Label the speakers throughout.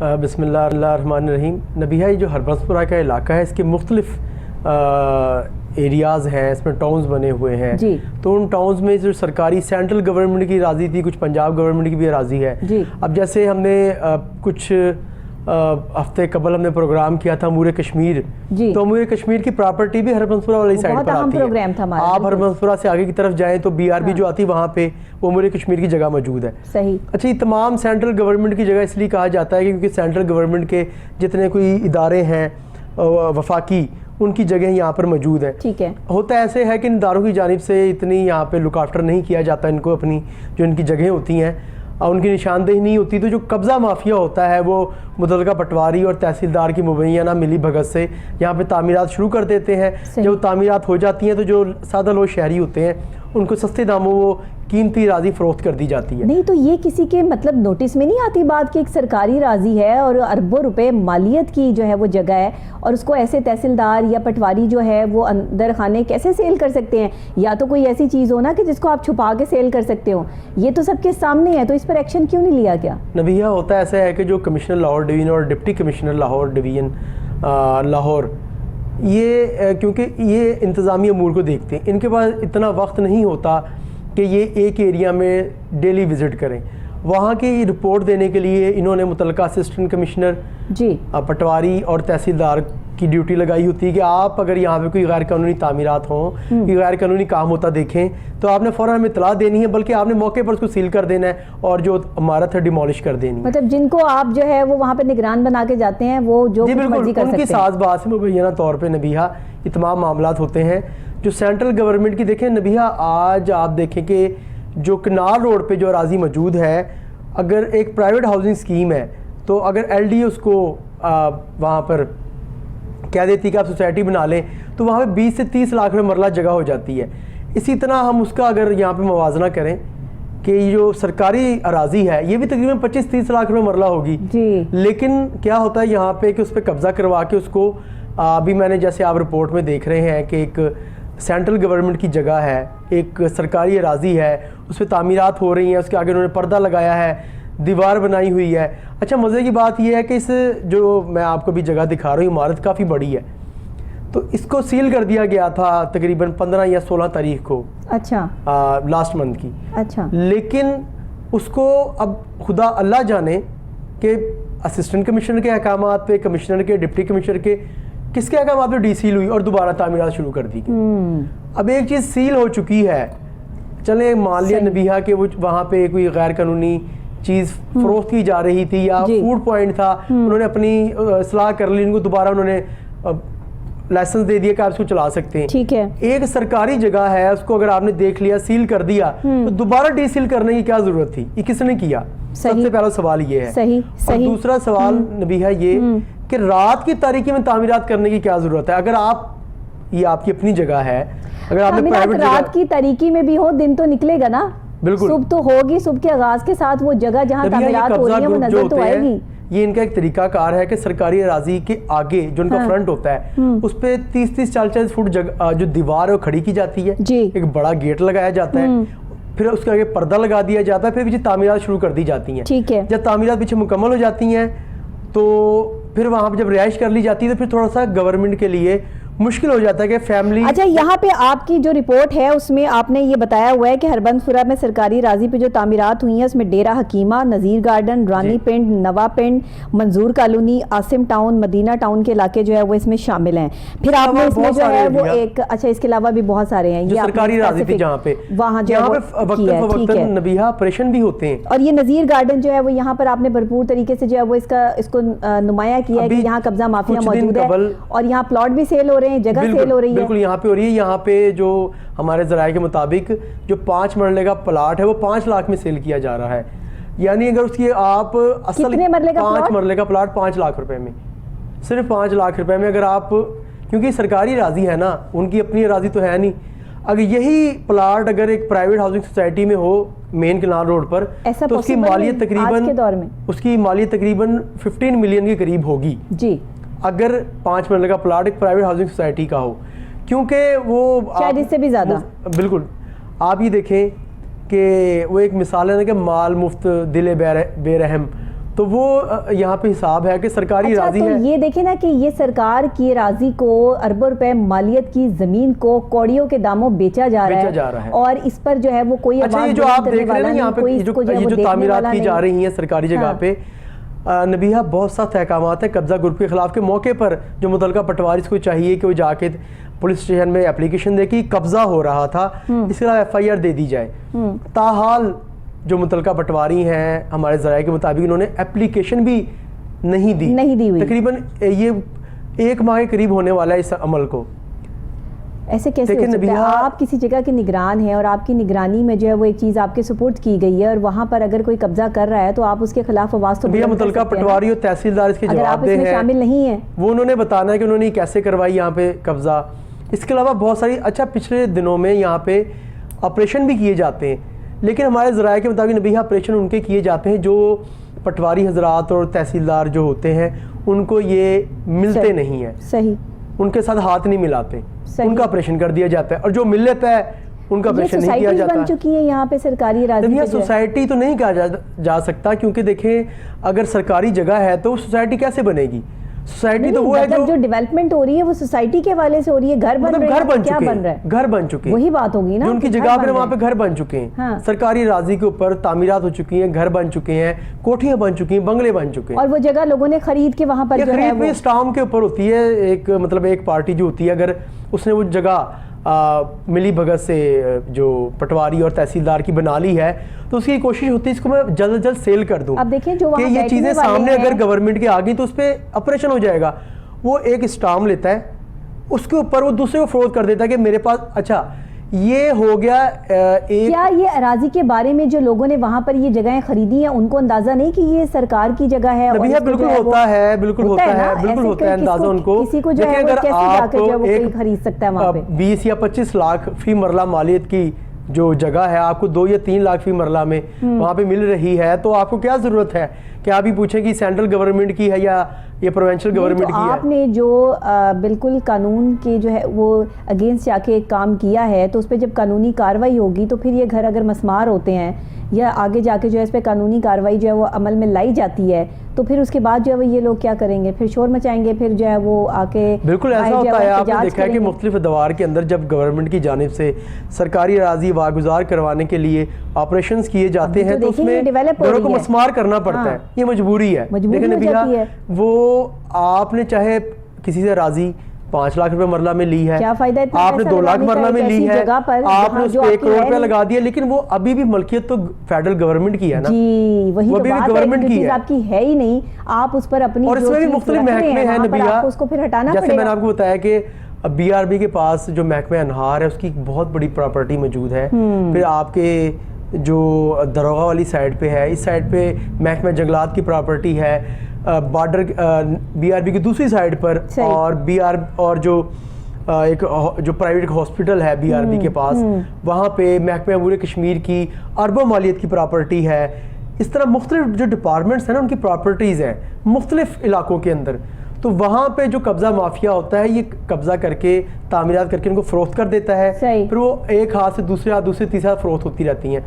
Speaker 1: بسم اللہ الرحمن الرحیم. نبیہ یہ جو ہربنس پورہ کا علاقہ ہے اس کے مختلف ایریاز ہیں, اس میں ٹاؤنز بنے ہوئے ہیں
Speaker 2: جی.
Speaker 1: تو ان ٹاؤنز میں جو سرکاری سینٹرل گورنمنٹ کی اراضی تھی, کچھ پنجاب گورنمنٹ کی بھی اراضی ہے
Speaker 2: جی.
Speaker 1: اب جیسے ہم نے کچھ ہفتے قبل ہم نے پروگرام کیا تھا امور کشمیر,
Speaker 2: جی.
Speaker 1: تو امور کشمیر کی پراپرٹی بھی ہربنس پورہ والی سائڈ پر آتی ہے. آپ ہربنس پورہ سے آگے کی طرف جائیں تو بی آر بی جو آتی ہے وہاں پہ وہ امور کشمیر کی جگہ موجود ہے.
Speaker 2: صحیح.
Speaker 1: اچھا, یہ تمام سینٹرل گورنمنٹ کی جگہ اس لیے کہا جاتا ہے کیونکہ سینٹرل گورنمنٹ کے جتنے کوئی ادارے ہیں وفاقی, ان کی جگہ یہاں پر موجود ہیں.
Speaker 2: ٹھیک ہے.
Speaker 1: ہوتا ایسے ہے کہ ان اداروں کی جانب سے اتنی یہاں پہ لک آفٹر نہیں کیا جاتا ان کو, اپنی جو ان کی جگہیں ہوتی ہیں ان کی نشاندہی نہیں ہوتی, تو جو قبضہ مافیا ہوتا ہے وہ متعلقہ پٹواری اور تحصیلدار کی مبینہ ملی بھگت سے یہاں پہ تعمیرات شروع کر دیتے ہیں. جب تعمیرات ہو جاتی ہیں تو جو سادہ لوگ شہری ہوتے ہیں ان کو سستے داموں وہ قیمتی راضی فروخت کر دی جاتی ہے.
Speaker 2: نہیں تو یہ کسی کے مطلب نوٹس میں نہیں آتی بات کہ ایک سرکاری راضی ہے اور اربوں روپے مالیت کی جو ہے وہ جگہ ہے, اور اس کو ایسے تحصیلدار یا پٹواری جو ہے وہ اندر خانے کیسے سیل کر سکتے ہیں؟ یا تو کوئی ایسی چیز ہو نا کہ جس کو آپ چھپا کے سیل کر سکتے ہو, یہ تو سب کے سامنے ہے, تو اس پر ایکشن کیوں نہیں لیا گیا؟
Speaker 1: نبیہ ہوتا ایسا ہے کہ جو کمشنر لاہور ڈویژن اور deputy commissioner Lahore division Lahore, یہ کیونکہ یہ انتظامی امور کو دیکھتے ہیں, ان کے پاس اتنا وقت نہیں ہوتا کہ یہ ایک ایریا میں ڈیلی وزٹ کریں. وہاں کی رپورٹ دینے کے لیے انہوں نے متعلقہ اسسٹنٹ کمشنر
Speaker 2: جی
Speaker 1: پٹواری اور تحصیلدار کی ڈیوٹی لگائی ہوتی ہے کہ آپ اگر یہاں پہ کوئی غیر قانونی تعمیرات ہوں, کوئی غیر قانونی کام ہوتا دیکھیں تو آپ نے فوراً ہمیں اطلاع دینی ہے, بلکہ آپ نے موقع پر اس کو سیل کر دینا ہے اور جو عمارت ہے ڈیمولش کر دینی ہے.
Speaker 2: مطلب جن کو آپ جو ہے وہ وہاں پہ نگران بنا کے جاتے ہیں وہ جو کچھ مرضی کر سکتے ہیں.
Speaker 1: ان کی ساز باز سے مبینہ طور پہ نبیہ یہ تمام معاملات ہوتے ہیں. جو سینٹرل گورنمنٹ کی دیکھیں نبیہ, آج آپ دیکھیں کہ جو کنار روڈ پہ جو اراضی موجود ہے, اگر ایک پرائیویٹ ہاؤسنگ اسکیم ہے تو اگر ایل ڈی اس کو وہاں پر کہہ دیتی کہ آپ سوسائٹی بنا لیں تو وہاں پہ 20 سے 30 لاکھ روپے مرلہ جگہ ہو جاتی ہے. اسی طرح ہم اس کا اگر یہاں پہ موازنہ کریں کہ یہ جو سرکاری اراضی ہے یہ بھی تقریباً 25-30 لاکھ روپے مرلہ ہوگی, لیکن کیا ہوتا ہے یہاں پہ کہ اس پہ قبضہ کروا کے اس کو ابھی میں نے جیسے آپ رپورٹ میں دیکھ رہے ہیں کہ ایک سینٹرل گورنمنٹ کی جگہ ہے, ایک سرکاری اراضی ہے, اس پہ تعمیرات ہو رہی ہیں, اس کے آگے انہوں نے پردہ لگایا ہے, دیوار بنائی ہوئی ہے. اچھا, مزے کی بات یہ ہے کہ اس جو میں آپ کو بھی جگہ دکھا رہا ہوں عمارت کافی بڑی ہے, تو اس کو سیل کر دیا گیا تھا تقریباً 15 یا 16 تاریخ کو,
Speaker 2: اچھا
Speaker 1: لاسٹ منتھ کی.
Speaker 2: اچھا,
Speaker 1: لیکن اس کو اب خدا اللہ جانے کہ اسسٹنٹ کمشنر کے احکامات پہ, کمشنر کے, ڈپٹی کمشنر کے, کس کے احکامات پہ ڈی سیل ہوئی اور دوبارہ تعمیرات شروع کر دی گئی. اب ایک چیز سیل ہو چکی ہے, چلیں مان لیا نبیہ کہ وہ وہاں پہ کوئی غیر قانونی چیز فروخت کی جا رہی تھی یا فوڈ پوائنٹ تھا, انہوں نے اپنی اصلاح کر لی, ان کو دوبارہ انہوں نے لائسنس دے دیا کہ آپ اس کو چلا سکتے ہیں.
Speaker 2: ٹھیک ہے. ایک
Speaker 1: سرکاری جگہ ہے, اس کو اگر آپ نے دیکھ لیا, سیل کر دیا, تو دوبارہ ڈی سیل کرنے کی کیا ضرورت تھی؟ یہ کس نے کیا؟ سب سے پہلا سوال یہ ہے. اور دوسرا سوال نبیہ یہ کہ رات کی تاریکی میں تعمیرات کرنے کی کیا ضرورت ہے؟ اگر آپ, یہ آپ کی اپنی جگہ ہے, اگر آپ نے پرائیویٹ جگہ,
Speaker 2: رات کی تاریکی میں بھی ہو, دن تو نکلے گا نا,
Speaker 1: بالکل
Speaker 2: صبح تو ہوگی, صبح کے آغاز کے ساتھ وہ جگہ جہاں تعمیرات ہو رہی ہے وہ نظر تو آئے گی.
Speaker 1: یہ ان کا ایک طریقہ کار ہے کہ سرکاری اراضی کے آگے جو ان کا فرنٹ ہوتا ہے اس پہ 30-40 فٹ جو دیوار ہے وہ کھڑی کی جاتی ہے, ایک بڑا گیٹ لگایا جاتا ہے, پھر اس کے آگے پردہ لگا دیا جاتا ہے, پھر پیچھے تعمیرات شروع کر دی جاتی ہیں. جب تعمیرات پیچھے مکمل ہو جاتی ہیں تو پھر وہاں پہ جب رہائش کر لی جاتی ہے تو پھر تھوڑا سا گورنمنٹ کے لیے مشکل ہو جاتا ہے کہ فیملی.
Speaker 2: اچھا, یہاں پہ آپ کی جو رپورٹ ہے اس میں آپ نے یہ بتایا ہوا ہے کہ ہربنس پورہ میں سرکاری راضی پہ جو تعمیرات ہوئی ہیں اس میں ڈیرہ حکیمہ, نذیر گارڈن, رانی پنڈ, نوا پنڈ, منظور کالونی, عاصم ٹاؤن, مدینہ ٹاؤن کے علاقے جو ہے وہ اس میں شامل ہیں. پھر آپ نے اس میں جو ہے وہ ایک, اچھا اس کے علاوہ بھی بہت سارے ہیں
Speaker 1: جو سرکاری راضی تھی جہاں پہ
Speaker 2: وہاں جو ہے
Speaker 1: وقتاً نبیہ آپریشن بھی ہوتے ہیں.
Speaker 2: اور یہ نذیر گارڈن جو ہے وہ یہاں پر آپ نے بھرپور طریقے سے جو ہے وہ اس کو نمایاں کیا ہے کہ یہاں قبضہ مافیا موجود ہے اور یہاں پلاٹ بھی سیل ہو رہے ہیں, جگہ سیل ہو رہی ہے.
Speaker 1: بالکل یہاں پہ ہو رہی ہے. یہاں پہ جو ہمارے ذرائع کے مطابق جو 5 مرلے کا پلاٹ ہے وہ 5 لاکھ میں سیل کیا جا رہا ہے. یعنی اگر اس کی آپ اصل 5 مرلے کا پلاٹ 5 لاکھ روپے میں, صرف 5 لاکھ روپے میں, اگر آپ, کیونکہ سرکاری راضی ہے نا, ان کی اپنی راضی تو ہے نہیں, اگر یہی پلاٹ اگر ایک پرائیویٹ ہاؤسنگ سوسائٹی میں ہو مین کنال روڈ پر تو اس کی مالیت تقریباً 15 ملین کے قریب ہوگی
Speaker 2: جی,
Speaker 1: اگر 5 مرلے کا پلاٹ ایک پرائیویٹ ہاؤسنگ سوسائٹی کا ہو, کیونکہ وہ
Speaker 2: شاید اس سے بھی زیادہ.
Speaker 1: بالکل. آپ یہ دیکھیں کہ وہ ایک مثال ہے نا کہ مال مفت دل بے رحم, تو وہ یہاں پہ حساب ہے کہ سرکاری اراضی
Speaker 2: تو
Speaker 1: ہے.
Speaker 2: یہ دیکھیں نا کہ یہ سرکار کی اراضی کو اربوں روپے مالیت کی زمین کو کوڑیوں کے داموں بیچا جا رہا ہے اور اس پر جو ہے وہ کوئی
Speaker 1: اچھا یہ جو آپ دیکھ رہے ہیں نا یہاں پہ یہ جو تعمیرات کی جا رہی ہیں سرکاری جگہ پہ، نبیہہ بہت سخت احکامات ہیں قبضہ گروپ کے خلاف کے موقع پر جو متعلقہ پٹواری کو چاہیے کہ وہ جا کے پولیس اسٹیشن میں اپلیکیشن دے کہ قبضہ ہو رہا تھا، اس کے خلاف ایف آئی آر دے دی جائے. تاحال جو متعلقہ پٹواری ہیں ہمارے ذرائع کے مطابق انہوں نے اپلیکیشن بھی نہیں دی ہوئی. تقریباً یہ 1 ماہ کے قریب ہونے والا ہے اس عمل کو.
Speaker 2: ایسے کیسے ہو سکتا ہے؟ آپ کسی جگہ کے نگران ہیں اور آپ کی نگرانی میں جو ہے وہ ایک چیز آپ کے سپورٹ کی گئی ہے اور وہاں پر اگر کوئی قبضہ کر رہا ہے تو آپ اس کے خلاف آواز تو بلند کر سکتے ہیں.
Speaker 1: متعلقہ پٹواری اور تحصیلدار اس کے جواب دہ ہیں،
Speaker 2: شامل نہیں ہیں،
Speaker 1: وہ انہوں نے بتانا ہے کہ انہوں نے کیسے کروائی یہاں پہ قبضہ. اس کے علاوہ بہت ساری اچھا پچھلے دنوں میں یہاں پہ آپریشن بھی کیے جاتے ہیں، لیکن ہمارے ذرائع کے مطابق نبیہہ آپریشن ان کے کیے جاتے ہیں جو پٹواری حضرات اور تحصیلدار جو ہوتے ہیں ان کو یہ ملتے نہیں ہیں،
Speaker 2: صحیح
Speaker 1: ان کے ساتھ ہاتھ نہیں ملاتے، ان کا آپریشن کر دیا جاتا ہے، اور جو مل لیتا ہے ان کا آپریشن نہیں کیا جاتا.
Speaker 2: بن چکی ہیں یہاں پہ سرکاری اراضی.
Speaker 1: سوسائٹی تو نہیں کہا جا سکتا کیونکہ دیکھیں اگر سرکاری جگہ ہے تو سوسائٹی کیسے بنے گی؟ سوسائٹی تو وہ ہے جو
Speaker 2: ڈیولپمنٹ ہو رہی ہے وہ سوسائٹی کے حوالے سے ہو رہی ہے. گھر بن رہے ہیں، کیا بن رہا ہے؟
Speaker 1: گھر بن چکے ہیں،
Speaker 2: وہی بات ہوگی نا،
Speaker 1: جو ان کی جگہ پہ وہاں پہ گھر بن چکے ہیں، سرکاری اراضی کے اوپر تعمیرات ہو چکی ہیں، گھر بن چکے ہیں، کوٹھیاں بن چکی ہیں، بنگلے بن چکے ہیں.
Speaker 2: اور وہ جگہ لوگوں نے خرید کے وہاں پر جو ہے
Speaker 1: خرید بھی اسٹام کے اوپر ہوتی ہے. ایک مطلب ایک پارٹی جو ہوتی ہے اگر اس نے وہ جگہ ملی بھگت سے جو پٹواری اور تحصیلدار کی بنا لی ہے تو اس کی کوشش ہوتی ہے اس کو میں جلد از جلد سیل کر دوں.
Speaker 2: اب دیکھیں جو
Speaker 1: کہ یہ چیزیں سامنے اگر گورنمنٹ کے آ گئی تو اس پہ آپریشن ہو جائے گا. وہ ایک اسٹام لیتا ہے، اس کے اوپر وہ دوسرے کو فروخت کر دیتا ہے کہ میرے پاس. اچھا یہ ہو گیا
Speaker 2: کیا یہ اراضی کے بارے میں جو لوگوں نے وہاں پر یہ جگہیں خریدی ہیں ان کو اندازہ نہیں کہ یہ سرکار کی جگہ ہے؟
Speaker 1: بالکل ہوتا ہے اندازہ ان کو.
Speaker 2: کسی کو جو ہے وہ کیسے جا کے جو وہ خرید سکتا ہے وہاں پہ؟
Speaker 1: 20 یا 25 لاکھ فی مرلہ مالیت کی جو جگہ ہے آپ کو 2 یا 3 لاکھ فی مرلہ میں وہاں پہ مل رہی ہے، تو آپ کو کیا ضرورت ہے کہ آپ ہی پوچھیں کہ سینٹرل گورنمنٹ کی ہے یا یہ پروونشل گورنمنٹ کی ہے؟
Speaker 2: آپ نے جو بالکل قانون کے جو ہے وہ اگینسٹ جا کے ایک کام کیا ہے تو اس پہ جب قانونی کاروائی ہوگی تو پھر یہ گھر اگر مسمار ہوتے ہیں یا آگے جا کے جو ہے اس پہ قانونی کاروائی جو ہے وہ عمل میں لائی جاتی ہے تو پھر اس کے بعد جو ہے وہ یہ لوگ کیا کریں گے؟ پھر شور مچائیں گے، پھر جو ہے وہ آ کے
Speaker 1: بالکل ایسا ہوتا ہے. آپ نے دیکھا ہے کہ مختلف ادوار کے اندر جب گورنمنٹ کی جانب سے سرکاری اراضی واگزار کروانے کے لیے آپریشنز کیے جاتے ہیں تو اس میں گھروں کو مسمار کرنا پڑتا ہے، یہ مجبوری ہے. لیکن نبیہہ وہ آپ نے چاہے کسی سے اراضی 5 لاکھ روپے مرلہ میں لی ہے، آپ نے 2 لاکھ مرلہ میں لی ہے، آپ نے اس پہ 1 کروڑ روپے لگا دیا، لیکن وہ ابھی بھی ملکیت تو فیڈرل گورنمنٹ کی ہے نا.
Speaker 2: جی وہی
Speaker 1: تو بات ہے، جو چیز
Speaker 2: آپ کی ہے ہی نہیں آپ اس پر اپنی
Speaker 1: اور اس میں بھی مختلف محکمے ہیں نبیہہ،
Speaker 2: اس کو پھر ہٹانا پڑے گا.
Speaker 1: جیسے میں نے آپ کو بتایا کہ بی آر بی کے پاس جو محکمہ انہار ہے اس کی بہت بڑی پراپرٹی موجود ہے. پھر آپ کے جو دروغہ والی سائڈ پہ ہے، اس سائڈ پہ محکمہ جنگلات کی پراپرٹی ہے، بارڈر بی آر بی کی دوسری سائڈ پر، اور جو ایک جو پرائیویٹ ہاسپٹل ہے بی آر بی کے پاس وہاں پہ محکمہ امور کشمیر کی اربوں مالیت کی پراپرٹی ہے. اس طرح مختلف جو ڈپارٹمنٹس ہیں نا ان کی پراپرٹیز ہیں مختلف علاقوں کے اندر، تو وہاں پہ جو قبضہ مافیا ہوتا ہے یہ قبضہ کر کے تعمیرات کر کے ان کو فروخت کر دیتا ہے، پھر وہ ایک ہاتھ سے دوسرے ہاتھ دوسرے تیسرے ہاتھ فروخت ہوتی رہتی ہیں.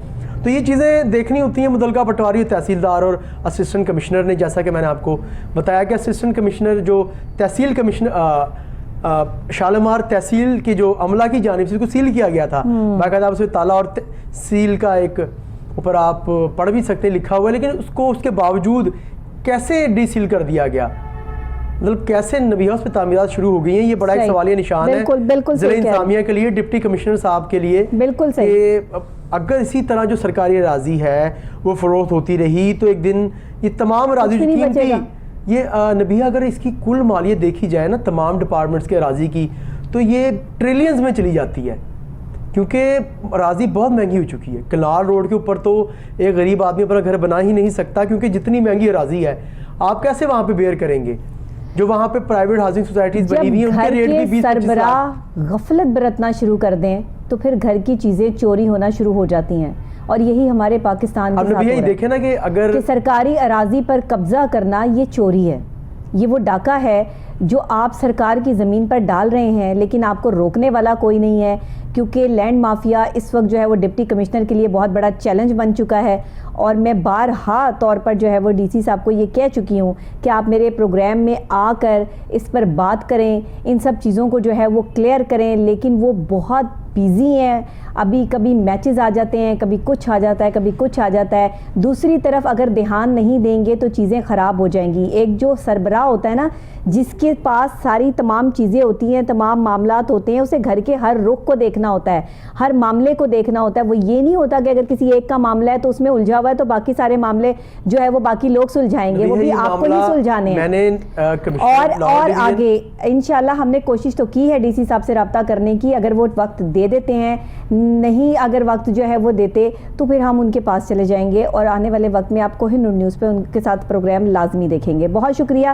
Speaker 1: تو یہ چیزیں دیکھنی ہوتی ہیں متعلقہ پٹواری تحصیلدار اور اسسٹنٹ کمشنر نے. جیسا کہ میں نے آپ کو بتایا کہ اسسٹنٹ کمشنر جو تحصیل کمشنر شالمار تحصیل کی جو عملہ کی جانب سے اس کو سیل کیا گیا تھا، باقاعدہ اس میں تالا اور سیل کا ایک اوپر آپ پڑھ بھی سکتے لکھا ہوا ہے، لیکن اس کو اس کے باوجود کیسے ڈی سیل کر دیا گیا؟ مطلب کیسے نبیہہ اس پہ تعمیرات شروع ہو گئی ہیں؟ یہ بڑا ایک سوالیہ نشان ہے ضلع انتظامیہ کے لیے، ڈپٹی کمشنر صاحب کے لیے، کہ اگر اسی طرح جو سرکاری اراضی ہے وہ فروخت ہوتی رہی تو ایک دن یہ تمام اراضی جو قیمتی یہ نبیہہ اگر اس کی کل مالیت دیکھی جائے نا تمام ڈپارٹمنٹس کے اراضی کی تو یہ ٹریلینز میں چلی جاتی ہے، کیونکہ اراضی بہت مہنگی ہو چکی ہے. کنال روڈ کے اوپر تو ایک غریب آدمی اپنا گھر بنا ہی نہیں سکتا، کیونکہ جتنی مہنگی اراضی ہے آپ کیسے وہاں پہ بیئر کریں گے؟ جو وہاں پہ پرائیویٹ ہاؤسنگ سوسائٹیز بنی ہوئی ہیں ان کے ریٹ بھی 20-25
Speaker 2: سربراہ غفلت برتنا شروع کر دیں تو پھر گھر کی چیزیں چوری ہونا شروع ہو جاتی ہیں، اور یہی ہمارے پاکستان کے ساتھ ہو رہا ہے.
Speaker 1: دیکھیں نا کہ اگر
Speaker 2: سرکاری اراضی پر قبضہ کرنا یہ چوری ہے، یہ وہ ڈاکہ ہے جو آپ سرکار کی زمین پر ڈال رہے ہیں، لیکن آپ کو روکنے والا کوئی نہیں ہے. کیونکہ لینڈ مافیا اس وقت جو ہے وہ ڈپٹی کمشنر کے لیے بہت بڑا چیلنج بن چکا ہے، اور میں بارہا طور پر جو ہے وہ ڈی سی صاحب کو یہ کہہ چکی ہوں کہ آپ میرے پروگرام میں آ کر اس پر بات کریں، ان سب چیزوں کو جو ہے وہ کلیئر کریں، لیکن وہ بہت بیزی ہیں، ابھی کبھی میچز آ جاتے ہیں، کبھی کچھ آ جاتا ہے، کبھی کچھ آ جاتا ہے۔ دوسری طرف اگر دھیان نہیں دیں گے تو چیزیں خراب ہو جائیں گی۔ ایک جو سربراہ ہوتا ہے نا، جس کے پاس ساری تمام چیزیں ہوتی ہیں، تمام معاملات ہوتے ہیں، اسے گھر کے ہر رخ کو دیکھنا ہوتا ہے، ہر معاملے کو دیکھنا ہوتا ہے۔ وہ یہ نہیں ہوتا کہ اگر کسی ایک کا معاملہ ہے تو اس میں الجھا ہوا ہے تو باقی سارے معاملے جو ہے وہ باقی لوگ سلجھائیں گے، وہ بھی آپ کو نہیں سلجھانے ہیں۔ اور آگے انشاءاللہ ہم نے کوشش تو کی ہے ڈی سی صاحب سے رابطہ کرنے کی، اگر وہ وقت دے دیتے ہیں، نہیں اگر وقت جو ہے وہ دیتے تو پھر ہم ان کے پاس چلے جائیں گے، اور آنے والے وقت میں آپ کوہ نور نیوز پہ ان کے ساتھ پروگرام لازمی دیکھیں گے۔ بہت شکریہ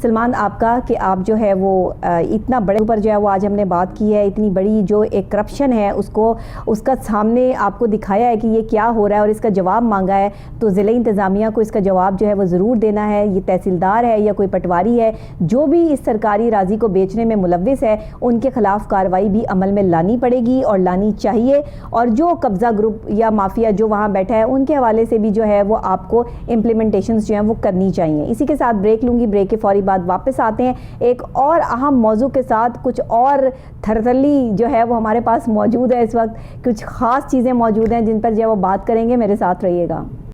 Speaker 2: سلمان آپ کا کہ آپ جو ہے وہ اتنا بڑے اوپر جو ہے وہ آج ہم نے بات کی ہے، اتنی بڑی جو ایک کرپشن ہے اس کا سامنے آپ کو دکھایا ہے کہ یہ کیا ہو رہا ہے اور اس کا جواب مانگا ہے، تو ضلع انتظامیہ کو اس کا جواب جو ہے وہ ضرور دینا ہے۔ یہ تحصیلدار ہے یا کوئی پٹواری ہے، جو بھی اس سرکاری اراضی کو بیچنے میں ملوث ہے، ان کے خلاف کارروائی بھی عمل میں لانی پڑے گی اور لانی چاہیے، اور جو قبضہ گروپ یا مافیا جو وہاں بیٹھا ہے ان کے حوالے سے بھی جو ہے وہ آپ کو امپلیمنٹیشنز جو ہیں وہ کرنی چاہیے۔ اسی کے ساتھ بریک لوں گی، بریک کے فوری بعد واپس آتے ہیں ایک اور اہم موضوع کے ساتھ۔ کچھ اور تھرتلی جو ہے وہ ہمارے پاس موجود ہے اس وقت، کچھ خاص چیزیں موجود ہیں جن پر جو ہے وہ بات کریں گے، میرے ساتھ رہیے گا۔